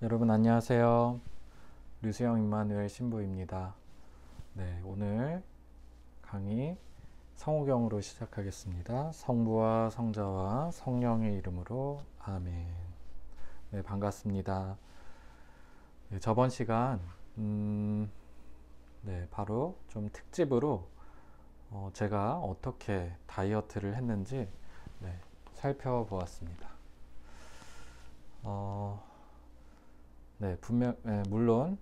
여러분 안녕하세요. 류수영 임마누엘 신부입니다. 네, 오늘 강의 성우경으로 시작하겠습니다. 성부와 성자와 성령의 이름으로 아멘. 네, 반갑습니다. 네, 저번 시간 바로 좀 특집으로 제가 어떻게 다이어트를 했는지 살펴보았습니다. 물론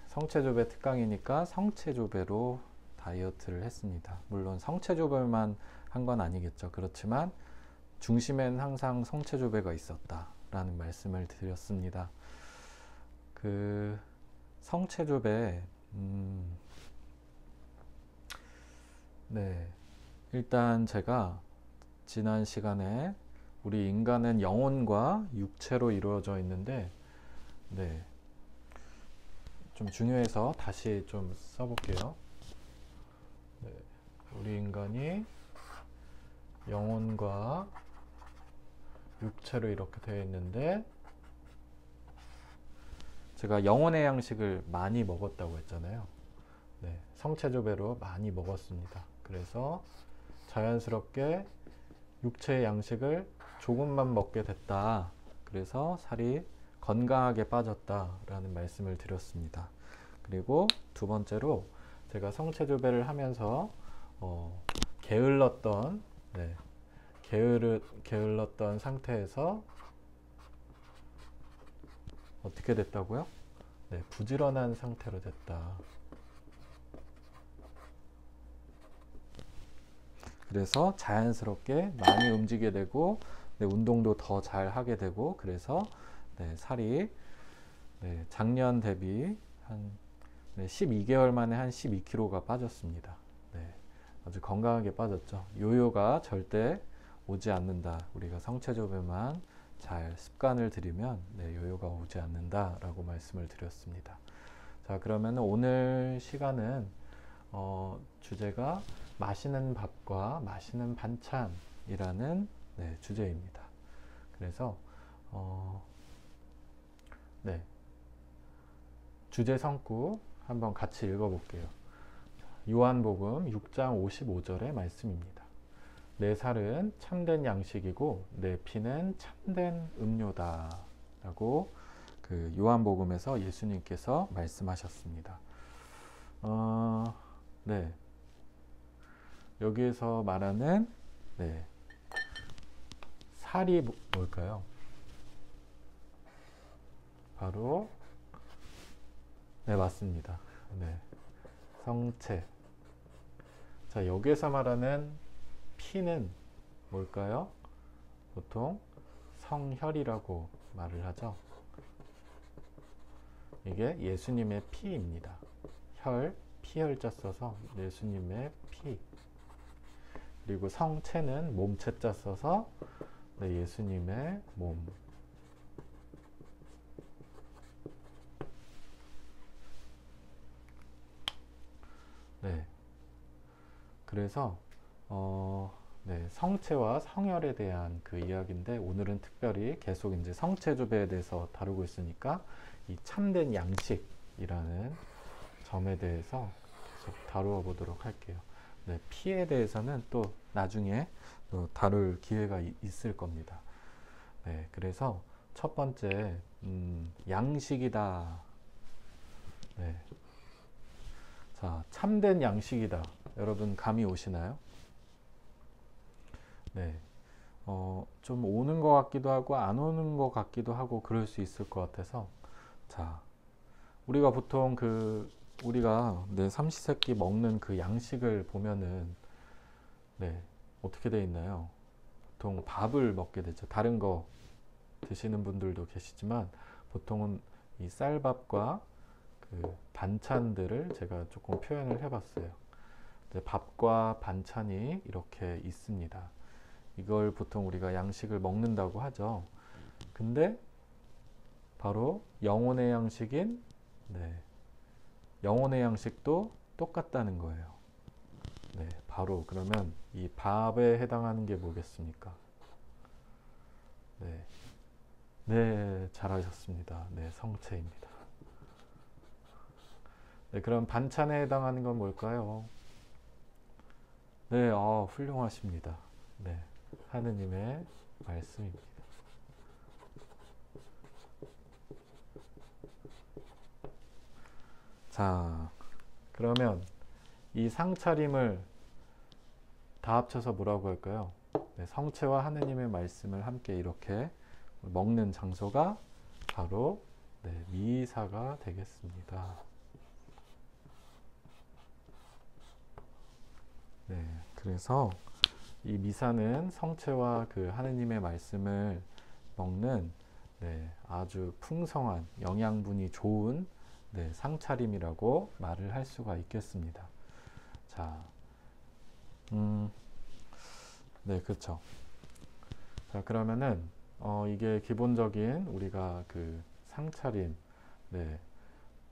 성체조배 특강이니까 성체조배로 다이어트를 했습니다. 물론 성체조배만 한 건 아니겠죠. 그렇지만 중심엔 항상 성체조배가 있었다라는 말씀을 드렸습니다. 그 성체조배, 일단 제가 지난 시간에 우리 인간은 영혼과 육체로 이루어져 있는데, 좀 중요해서 다시 좀 써볼게요. 우리 인간이 영혼과 육체로 이렇게 되어 있는데, 제가 영혼의 양식을 많이 먹었다고 했잖아요. 성체조배로 많이 먹었습니다. 그래서 자연스럽게 육체의 양식을 조금만 먹게 됐다. 그래서 살이 건강하게 빠졌다라는 말씀을 드렸습니다. 그리고 두 번째로 제가 성체조배를 하면서 게을렀던 게을렀던 상태에서 어떻게 됐다고요? 부지런한 상태로 됐다. 그래서 자연스럽게 많이 움직이게 되고 운동도 더 잘 하게 되고, 그래서 살이 작년 대비 한 12개월 만에 한 12kg가 빠졌습니다. 아주 건강하게 빠졌죠. 요요가 절대 오지 않는다. 우리가 성체조배만 잘 습관을 들이면 요요가 오지 않는다 라고 말씀을 드렸습니다. 자, 그러면 오늘 시간은 주제가 맛있는 밥과 맛있는 반찬이라는 주제입니다. 그래서 주제 성구 한번 같이 읽어볼게요. 요한복음 6장 55절의 말씀입니다. 내 살은 참된 양식이고 내 피는 참된 음료다 라고 그 요한복음에서 예수님께서 말씀하셨습니다. 여기에서 말하는 살이 뭘까요? 바로 맞습니다. 성체. 자, 여기에서 말하는 피는 뭘까요? 보통 성혈이라고 말을 하죠. 이게 예수님의 피입니다. 피혈자 써서 예수님의 피. 그리고 성체는 몸체자 써서 예수님의 몸. 그래서 성체와 성혈에 대한 그 이야기인데, 오늘은 특별히 계속 이제 성체조배에 대해서 다루고 있으니까 이 참된 양식이라는 점에 대해서 계속 다루어 보도록 할게요. 피에 대해서는 또 나중에 다룰 기회가 있을 겁니다. 그래서 첫 번째 양식이다. 자, 참된 양식이다. 여러분 감이 오시나요? 좀 오는 것 같기도 하고 안 오는 것 같기도 하고 그럴 수 있을 것 같아서, 자, 우리가 보통 우리가 삼시세끼 먹는 그 양식을 보면은 어떻게 돼 있나요? 보통 밥을 먹게 되죠. 다른 거 드시는 분들도 계시지만 보통은 이 쌀밥과 그 반찬들을 제가 조금 표현을 해봤어요. 밥과 반찬이 이렇게 있습니다. 이걸 보통 우리가 양식을 먹는다고 하죠. 근데 바로 영혼의 양식인 영혼의 양식도 똑같다는 거예요. 바로 그러면 이 밥에 해당하는 게 뭐겠습니까? 네, 잘하셨습니다. 네, 성체입니다. 네, 그럼 반찬에 해당하는 건 뭘까요? 네, 훌륭하십니다. 네, 하느님의 말씀입니다. 자, 그러면 이 상차림을 다 합쳐서 뭐라고 할까요? 네, 성체와 하느님의 말씀을 함께 이렇게 먹는 장소가 바로 네, 미사가 되겠습니다. 네, 그래서 이 미사는 성체와 그 하느님의 말씀을 먹는 네, 아주 풍성한 영양분이 좋은 네, 상차림이라고 말을 할 수가 있겠습니다. 자, 네, 그렇죠. 자, 그러면은 이게 기본적인 우리가 그 상차림, 네,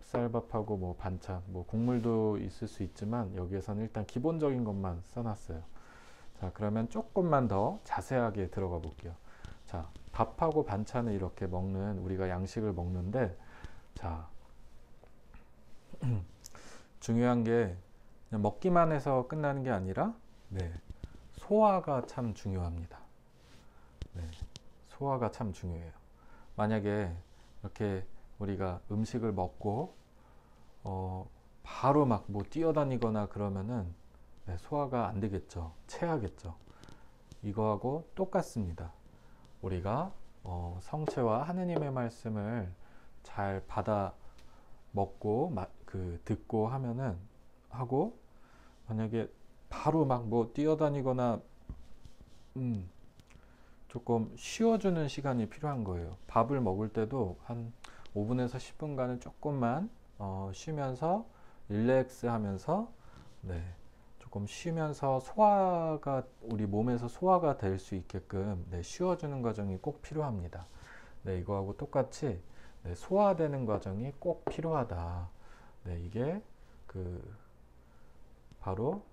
쌀밥하고 뭐 반찬, 뭐 국물도 있을 수 있지만 여기에서는 일단 기본적인 것만 써놨어요. 자, 그러면 조금만 더 자세하게 들어가 볼게요. 자, 밥하고 반찬을 이렇게 먹는 우리가 양식을 먹는데, 자, 중요한 게 그냥 먹기만 해서 끝나는 게 아니라, 네, 소화가 참 중요합니다. 네, 소화가 참 중요해요. 만약에 이렇게 우리가 음식을 먹고 바로 막 뭐 뛰어다니거나 그러면은 네, 소화가 안 되겠죠. 체하겠죠. 이거하고 똑같습니다. 우리가 성체와 하느님의 말씀을 잘 받아 먹고 듣고 하면은 하고 만약에 바로 막 뭐 뛰어다니거나 조금 쉬어주는 시간이 필요한 거예요. 밥을 먹을 때도 한 5분에서 10분간은 조금만 쉬면서 릴렉스 하면서 네, 조금 쉬면서 소화가 우리 몸에서 소화가 될 수 있게끔 네, 쉬어주는 과정이 꼭 필요합니다. 네, 이거하고 똑같이 네, 소화되는 과정이 꼭 필요하다. 네, 이게 그 바로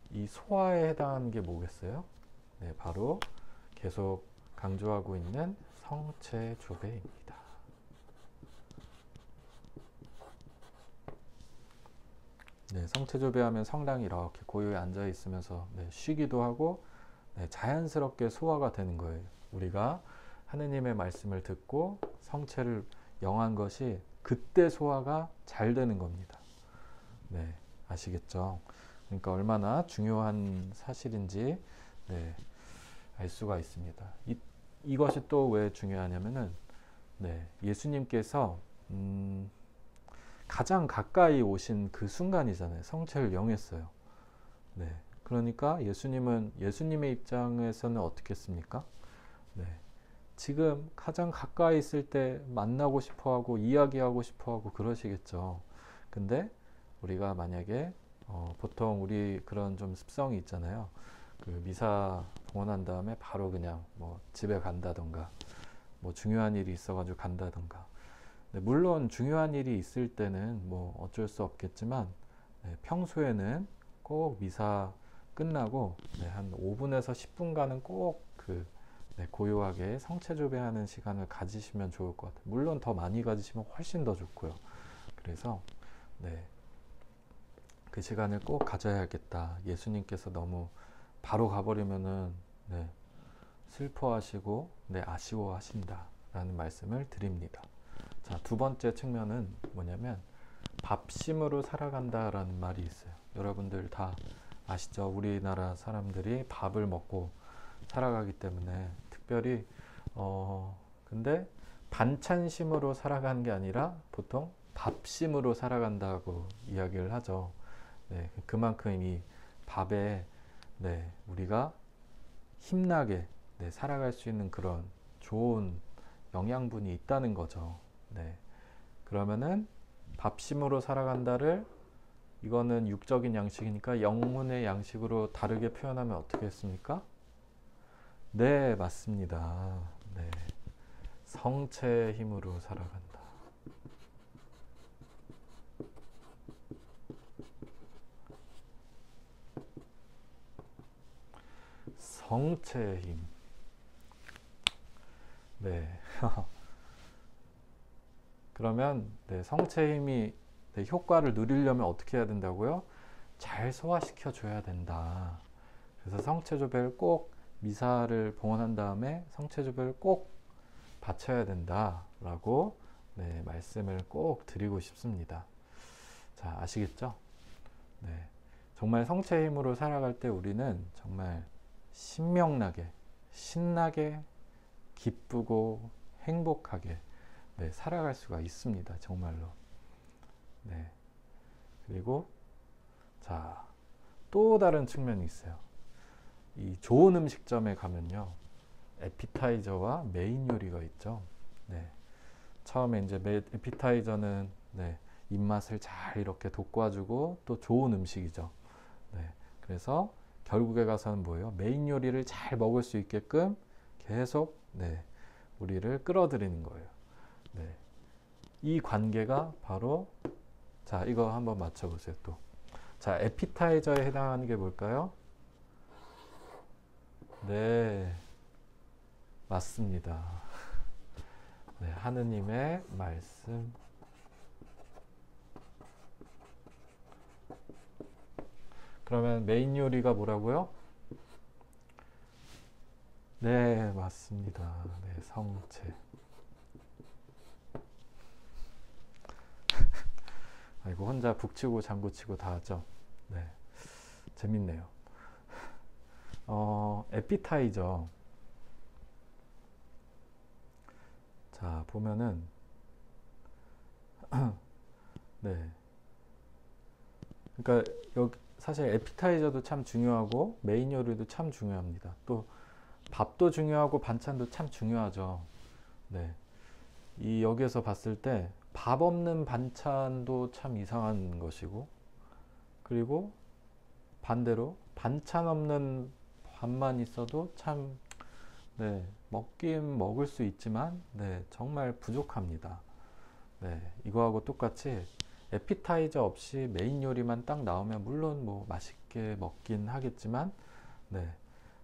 이 소화에 해당하는 게 뭐겠어요? 네, 바로 계속 강조하고 있는 성체조배입니다. 네, 성체조배하면 성당이 이렇게 고요히 앉아 있으면서 네, 쉬기도 하고 네, 자연스럽게 소화가 되는 거예요. 우리가 하느님의 말씀을 듣고 성체를 영한 것이 그때 소화가 잘 되는 겁니다. 네, 아시겠죠? 그러니까 얼마나 중요한 사실인지 네, 알 수가 있습니다. 이것이 또 왜 중요하냐면은 네, 예수님께서 가장 가까이 오신 그 순간이잖아요. 성체를 영했어요. 네, 그러니까 예수님의 입장에서는 어떻겠습니까? 네, 지금 가장 가까이 있을 때 만나고 싶어하고 이야기하고 싶어하고 그러시겠죠. 근데 우리가 만약에 보통 우리 그런 좀 습성이 있잖아요. 그 미사 봉헌한 다음에 바로 그냥 뭐 집에 간다던가 뭐 중요한 일이 있어가지고 간다던가. 네, 물론 중요한 일이 있을 때는 뭐 어쩔 수 없겠지만 네, 평소에는 꼭 미사 끝나고 네, 한 5분에서 10분간은 꼭 네, 고요하게 성체조배하는 시간을 가지시면 좋을 것 같아요. 물론 더 많이 가지시면 훨씬 더 좋고요. 그래서 네, 그 시간을 꼭 가져야겠다. 예수님께서 너무 바로 가버리면은 네, 슬퍼하시고 네, 아쉬워하신다라는 말씀을 드립니다. 자, 두 번째 측면은 뭐냐면 밥심으로 살아간다라는 말이 있어요. 여러분들 다 아시죠? 우리나라 사람들이 밥을 먹고 살아가기 때문에 특별히 근데 반찬심으로 살아가는 게 아니라 보통 밥심으로 살아간다고 이야기를 하죠. 네, 그만큼 이 밥에 네, 우리가 힘나게 네, 살아갈 수 있는 그런 좋은 영양분이 있다는 거죠. 네, 그러면은 밥심으로 살아간다를 이거는 육적인 양식이니까 영혼의 양식으로 다르게 표현하면 어떻게 했습니까? 네, 맞습니다. 네, 성체의 힘으로 살아간다. 성체의 힘. 네. 그러면 네, 성체 힘이 네, 효과를 누리려면 어떻게 해야 된다고요? 잘 소화시켜 줘야 된다. 그래서 성체조배를 꼭 미사를 봉헌한 다음에 성체조배를 꼭 바쳐야 된다라고 네, 말씀을 꼭 드리고 싶습니다. 자, 아시겠죠? 네, 정말 성체 힘으로 살아갈 때 우리는 정말 신명나게, 신나게, 기쁘고 행복하게 네, 살아갈 수가 있습니다. 정말로. 네. 그리고 자, 또 다른 측면이 있어요. 이 좋은 음식점에 가면요, 에피타이저와 메인 요리가 있죠. 네. 처음에 이제 에피타이저는 네, 입맛을 잘 이렇게 돋궈주고 또 좋은 음식이죠. 네. 그래서 결국에 가서는 뭐예요? 메인 요리를 잘 먹을 수 있게끔 계속 네, 우리를 끌어들이는 거예요. 네. 이 관계가 바로 자, 이거 한번 맞춰보세요. 또. 자, 에피타이저에 해당하는 게 뭘까요? 네, 맞습니다. 네, 하느님의 말씀. 그러면 메인 요리가 뭐라고요? 네, 맞습니다. 네, 성체. 아이고, 혼자 북치고 장구치고 다 하죠. 네, 재밌네요. 에피타이저. 자, 보면은 네, 그러니까 여기 사실 에피타이저도 참 중요하고 메인 요리도 참 중요합니다. 또 밥도 중요하고 반찬도 참 중요하죠. 네, 이 여기에서 봤을 때 밥 없는 반찬도 참 이상한 것이고, 그리고 반대로 반찬 없는 밥만 있어도 참 네, 먹긴 먹을 수 있지만 네, 정말 부족합니다. 네, 이거하고 똑같이 에피타이저 없이 메인 요리만 딱 나오면 물론 뭐 맛있게 먹긴 하겠지만 네,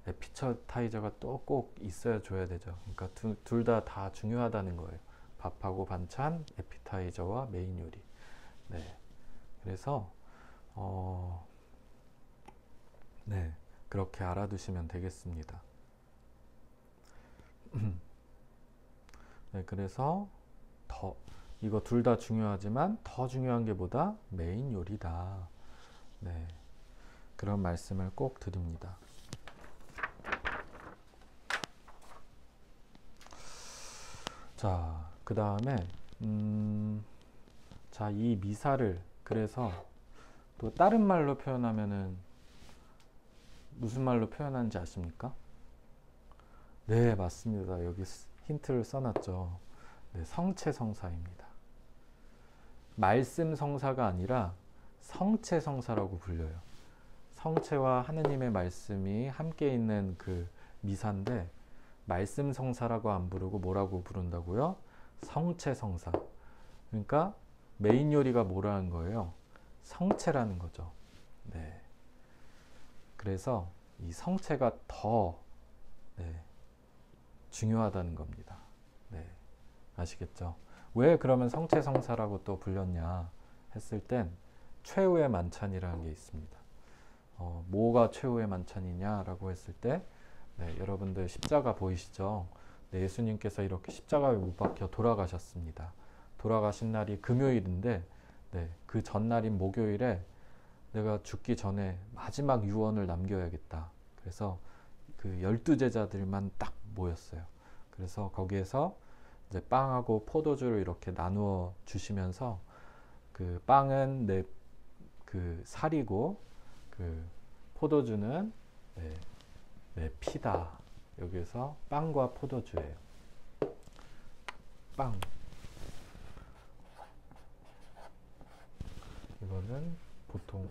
에피타이저가 또 꼭 있어야 줘야 되죠. 그러니까 둘 다 중요하다는 거예요. 밥하고 반찬, 에피타이저와 메인 요리. 네, 그래서 네, 그렇게 알아두시면 되겠습니다. 네, 그래서 이거 둘 다 중요하지만 더 중요한 게 뭐다? 메인 요리다. 네, 그런 말씀을 꼭 드립니다. 자, 그 다음에 자, 이 미사를 그래서 또 다른 말로 표현하면은 무슨 말로 표현하는지 아십니까? 네, 맞습니다. 여기 힌트를 써놨죠. 네, 성체성사입니다. 말씀성사가 아니라 성체성사라고 불려요. 성체와 하느님의 말씀이 함께 있는 그 미사인데 말씀성사라고 안 부르고 뭐라고 부른다고요? 성체성사. 그러니까 메인 요리가 뭐라는 거예요? 성체라는 거죠. 네. 그래서 이 성체가 더 네, 중요하다는 겁니다. 네. 아시겠죠? 왜 그러면 성체성사라고 또 불렸냐 했을 땐 최후의 만찬이라는 게 있습니다. 뭐가 최후의 만찬이냐라고 했을 때 네, 여러분들 십자가 보이시죠? 네, 예수님께서 이렇게 십자가에 못 박혀 돌아가셨습니다. 돌아가신 날이 금요일인데 네, 그 전날인 목요일에 내가 죽기 전에 마지막 유언을 남겨야겠다. 그래서 그 12제자들만 딱 모였어요. 그래서 거기에서 이제 빵하고 포도주를 이렇게 나누어 주시면서 그 빵은 그 살이고 그 포도주는 내 피다. 여기서 빵과 포도주예요. 빵. 이거는 보통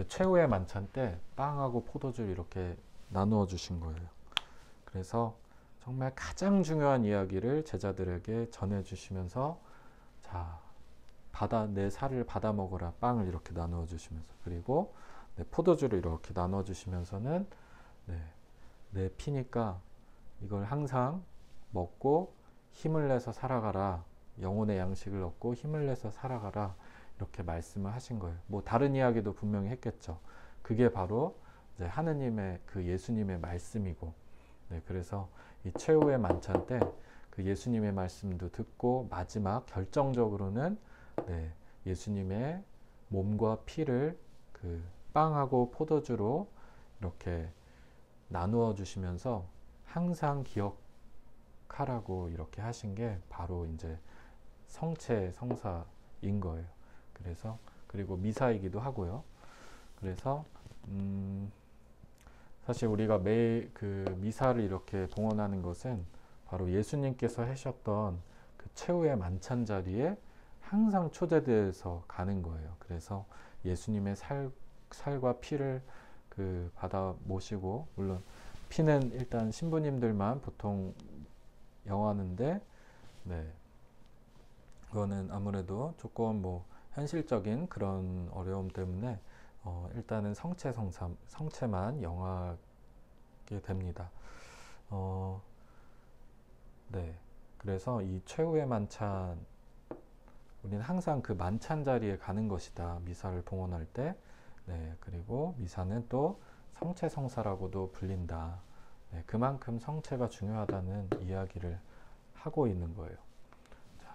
최후의 만찬 때 빵하고 포도주를 이렇게 나누어 주신 거예요. 그래서 정말 가장 중요한 이야기를 제자들에게 전해 주시면서 자, 내 살을 받아 먹어라. 빵을 이렇게 나누어 주시면서 그리고 포도주를 이렇게 나눠 주시면서는 내 피니까 이걸 항상 먹고 힘을 내서 살아가라. 영혼의 양식을 얻고 힘을 내서 살아가라. 이렇게 말씀을 하신 거예요. 뭐 다른 이야기도 분명히 했겠죠. 그게 바로 이제 하느님의 그 예수님의 말씀이고, 네, 그래서 이 최후의 만찬 때 그 예수님의 말씀도 듣고 마지막 결정적으로는 네, 예수님의 몸과 피를 그 빵하고 포도주로 이렇게 나누어 주시면서 항상 기억하라고 이렇게 하신 게 바로 이제 성체 성사인 거예요. 그래서 그리고 미사이기도 하고요. 그래서 사실 우리가 매일 그 미사를 이렇게 봉헌하는 것은 바로 예수님께서 하셨던 그 최후의 만찬 자리에 항상 초대돼서 가는 거예요. 그래서 예수님의 살과 피를 그 받아 모시고, 물론 피는 일단 신부님들만 보통 영하는데, 네, 그거는 아무래도 조금 뭐 현실적인 그런 어려움 때문에 일단은 성체만 영하게 됩니다. 네, 그래서 이 최후의 만찬, 우리는 항상 그 만찬 자리에 가는 것이다. 미사를 봉헌할 때. 네, 그리고 미사는 또 성체성사라고도 불린다. 네, 그만큼 성체가 중요하다는 이야기를 하고 있는 거예요. 자,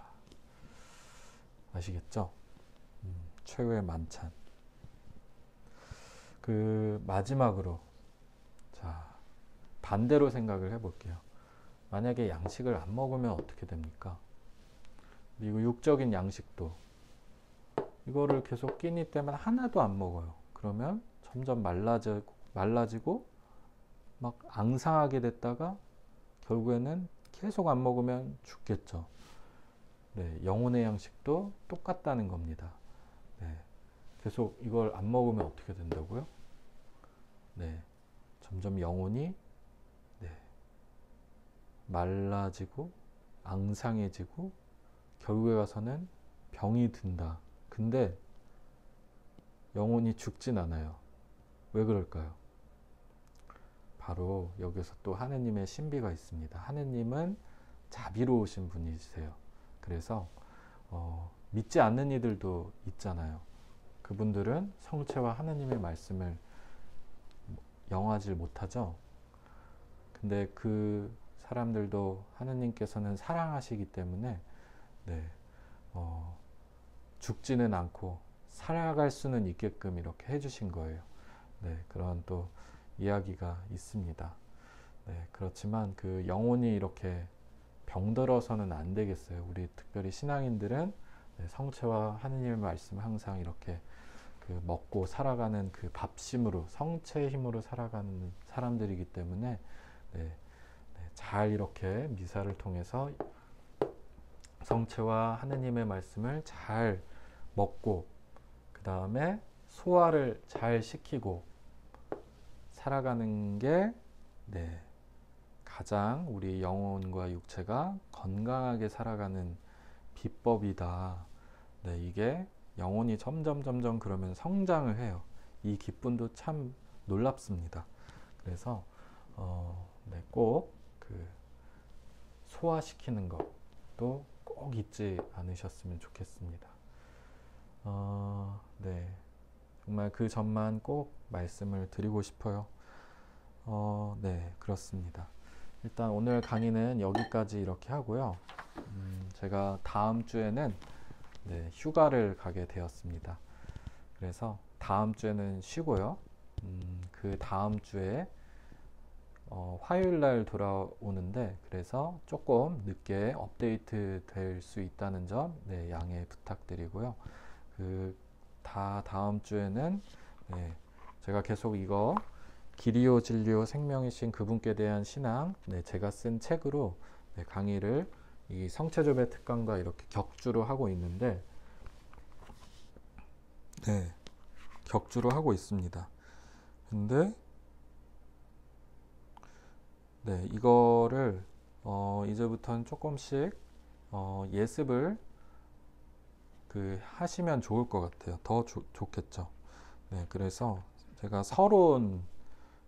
아시겠죠? 최후의 만찬. 그 마지막으로, 자, 반대로 생각을 해볼게요. 만약에 양식을 안 먹으면 어떻게 됩니까? 그리고 육적인 양식도 이거를 계속 끼니 때문에 하나도 안 먹어요. 그러면 점점 말라지고 막 앙상하게 됐다가 결국에는 계속 안 먹으면 죽겠죠. 네, 영혼의 양식도 똑같다는 겁니다. 네, 계속 이걸 안 먹으면 어떻게 된다고요? 네, 점점 영혼이 네, 말라지고 앙상해지고 결국에 가서는 병이 든다. 근데 영혼이 죽진 않아요. 왜 그럴까요? 바로 여기서 또 하느님의 신비가 있습니다. 하느님은 자비로우신 분이세요. 그래서 믿지 않는 이들도 있잖아요. 그분들은 성체와 하느님의 말씀을 영하지 못하죠. 근데 그 사람들도 하느님께서는 사랑하시기 때문에 네, 죽지는 않고 살아갈 수는 있게끔 이렇게 해주신 거예요. 네, 그런 또 이야기가 있습니다. 네, 그렇지만 그 영혼이 이렇게 병들어서는 안 되겠어요. 우리 특별히 신앙인들은 네, 성체와 하느님의 말씀 항상 이렇게 그 먹고 살아가는 그 밥심으로 성체의 힘으로 살아가는 사람들이기 때문에 네, 네, 잘 이렇게 미사를 통해서 성체와 하느님의 말씀을 잘 먹고 그 다음에 소화를 잘 시키고 살아가는 게 네, 가장 우리 영혼과 육체가 건강하게 살아가는 비법이다. 네, 이게 영혼이 점점 그러면 성장을 해요. 이 기쁨도 참 놀랍습니다. 그래서 네, 꼭 그 소화시키는 것도 꼭 잊지 않으셨으면 좋겠습니다. 네, 정말 그 점만 꼭 말씀을 드리고 싶어요. 네, 그렇습니다. 일단 오늘 강의는 여기까지 이렇게 하고요. 제가 다음 주에는 네, 휴가를 가게 되었습니다. 그래서 다음 주에는 쉬고요. 그 다음 주에 화요일 날 돌아오는데 그래서 조금 늦게 업데이트 될 수 있다는 점 네, 양해 부탁드리고요. 그 다음 주에는 네, 제가 계속 이거 길이요 진리요 생명이신 그분께 대한 신앙 네, 제가 쓴 책으로 네, 강의를 이 성체조배 특강과 이렇게 격주로 하고 있는데 네, 격주로 하고 있습니다. 근데 네, 이거를 이제부터는 조금씩 예습을 그 하시면 좋을 것 같아요. 더 좋겠죠. 네, 그래서 제가 서론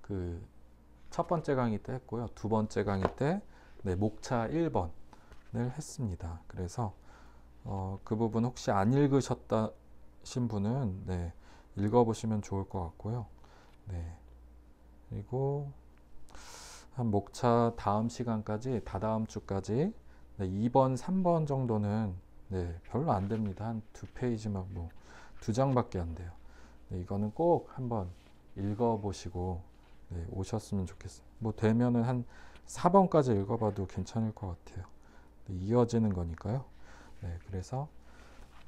그 첫 번째 강의 때 했고요. 두 번째 강의 때 네, 목차 1번 했습니다. 그래서 그 부분 혹시 안 읽으셨다신 분은 네, 읽어보시면 좋을 것 같고요. 네, 그리고 한 목차 다음 시간까지, 다다음 주까지 네, 2번, 3번 정도는 네, 별로 안 됩니다. 한 두 페이지만 뭐 두 장밖에 안 돼요. 네, 이거는 꼭 한번 읽어보시고 네, 오셨으면 좋겠어요. 뭐 되면은 한 4번까지 읽어봐도 괜찮을 것 같아요. 네, 이어지는 거니까요. 네, 그래서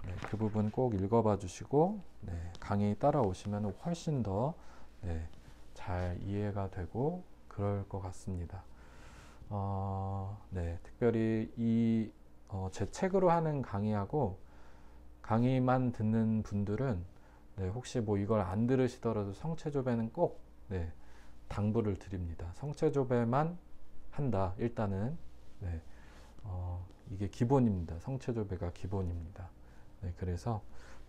네, 그 부분 꼭 읽어봐 주시고 네, 강의 따라오시면 훨씬 더 네, 잘 이해가 되고 그럴 것 같습니다. 네, 특별히 제 책으로 하는 강의하고 강의만 듣는 분들은 네, 혹시 뭐 이걸 안 들으시더라도 성체조배는 꼭 네, 당부를 드립니다. 성체조배만 한다. 일단은 네, 이게 기본입니다. 성체조배가 기본입니다. 네, 그래서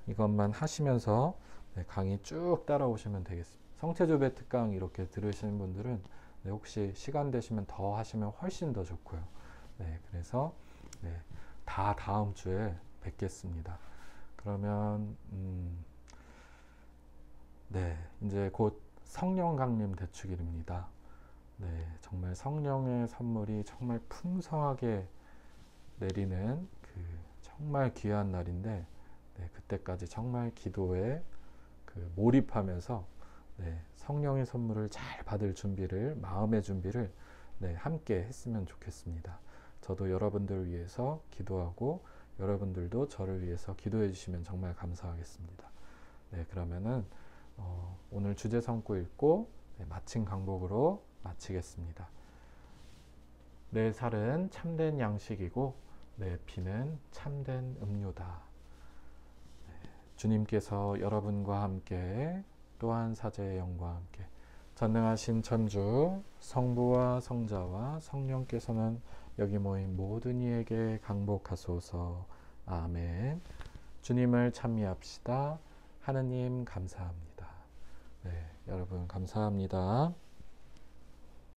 이것만 하시면서 네, 강의 쭉 따라오시면 되겠습니다. 성체조배 특강 이렇게 들으시는 분들은 네, 혹시 시간 되시면 더 하시면 훨씬 더 좋고요. 네, 그래서 네, 다 다음 주에 뵙겠습니다. 그러면 네, 이제 곧 성령 강림 대축일입니다. 네, 정말 성령의 선물이 정말 풍성하게 내리는 그 정말 귀한 날인데 네, 그때까지 정말 기도에 그 몰입하면서 네, 성령의 선물을 잘 받을 준비를, 마음의 준비를 네, 함께 했으면 좋겠습니다. 저도 여러분들을 위해서 기도하고 여러분들도 저를 위해서 기도해 주시면 정말 감사하겠습니다. 네, 그러면은 오늘 주제 성구 읽고 네, 마침 강복으로 마치겠습니다. 내 살은 참된 양식이고 내 피는 참된 음료다. 주님께서 여러분과 함께 또한 사제의 영과 함께 전능하신 천주 성부와 성자와 성령께서는 여기 모인 모든 이에게 강복하소서. 아멘. 주님을 찬미합시다. 하느님 감사합니다. 네, 여러분 감사합니다.